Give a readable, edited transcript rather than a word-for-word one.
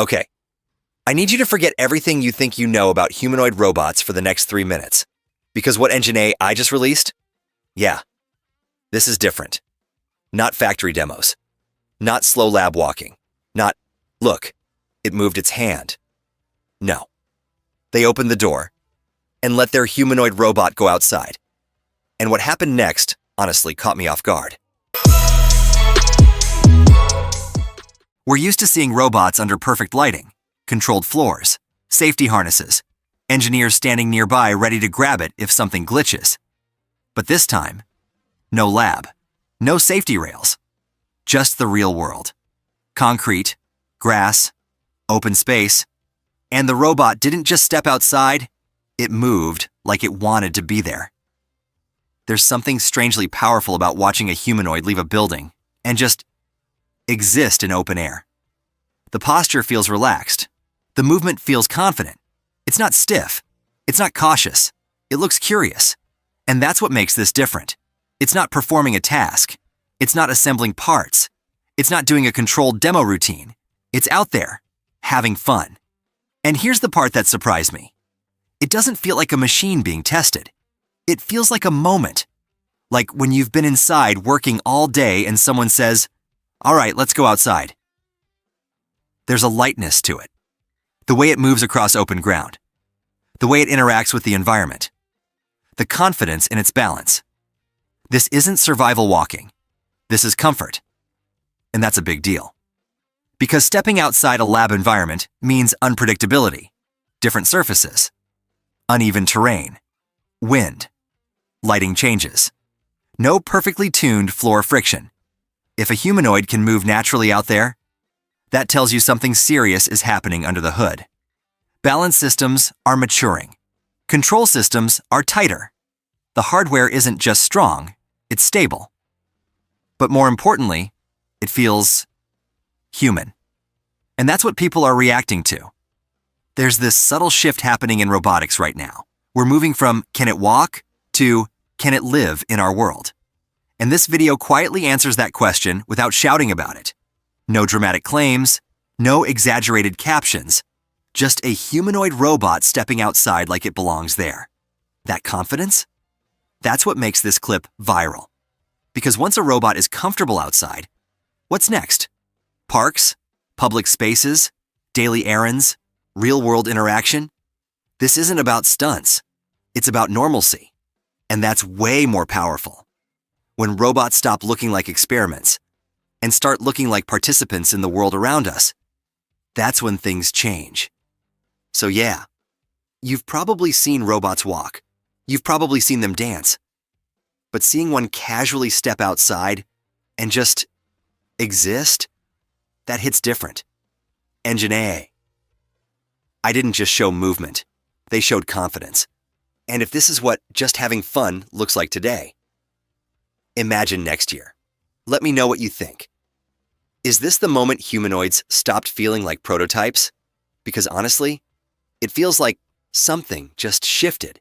Okay, I need you to forget everything you think you know about humanoid robots for the next 3 minutes. Because what EngineAI just released? Yeah, this is different. Not factory demos. Not slow lab walking. Not, look, it moved its hand. No. They opened the door and let their humanoid robot go outside. And what happened next, honestly, caught me off guard. We're used to seeing robots under perfect lighting, controlled floors, safety harnesses, engineers standing nearby ready to grab it if something glitches. But this time, no lab, no safety rails, just the real world. Concrete, grass, open space, and the robot didn't just step outside, it moved like it wanted to be there. There's something strangely powerful about watching a humanoid leave a building and just exist in open air. The posture feels relaxed. The movement feels confident. It's not stiff. It's not cautious. It looks curious. And that's what makes this different. It's not performing a task. It's not assembling parts. It's not doing a controlled demo routine. It's out there, having fun. And here's the part that surprised me. It doesn't feel like a machine being tested. It feels like a moment. Like when you've been inside working all day and someone says, "All right, let's go outside." There's a lightness to it. The way it moves across open ground. The way it interacts with the environment. The confidence in its balance. This isn't survival walking. This is comfort. And that's a big deal. Because stepping outside a lab environment means unpredictability, different surfaces, uneven terrain, wind, lighting changes. No perfectly tuned floor friction. If a humanoid can move naturally out there, that tells you something serious is happening under the hood. Balance systems are maturing. Control systems are tighter. The hardware isn't just strong, it's stable. But more importantly, it feels human. And that's what people are reacting to. There's this subtle shift happening in robotics right now. We're moving from can it walk to can it live in our world? And this video quietly answers that question without shouting about it. No dramatic claims, no exaggerated captions, just a humanoid robot stepping outside like it belongs there. That confidence? That's what makes this clip viral. Because once a robot is comfortable outside, what's next? Parks, public spaces, daily errands, real-world interaction? This isn't about stunts. It's about normalcy. And that's way more powerful. When robots stop looking like experiments and start looking like participants in the world around us, that's when things change. So yeah, you've probably seen robots walk. You've probably seen them dance. But seeing one casually step outside and just exist, that hits different. EngineAI. I didn't just show movement. They showed confidence. And if this is what just having fun looks like today, imagine next year. Let me know what you think. Is this the moment humanoids stopped feeling like prototypes? Because honestly, it feels like something just shifted.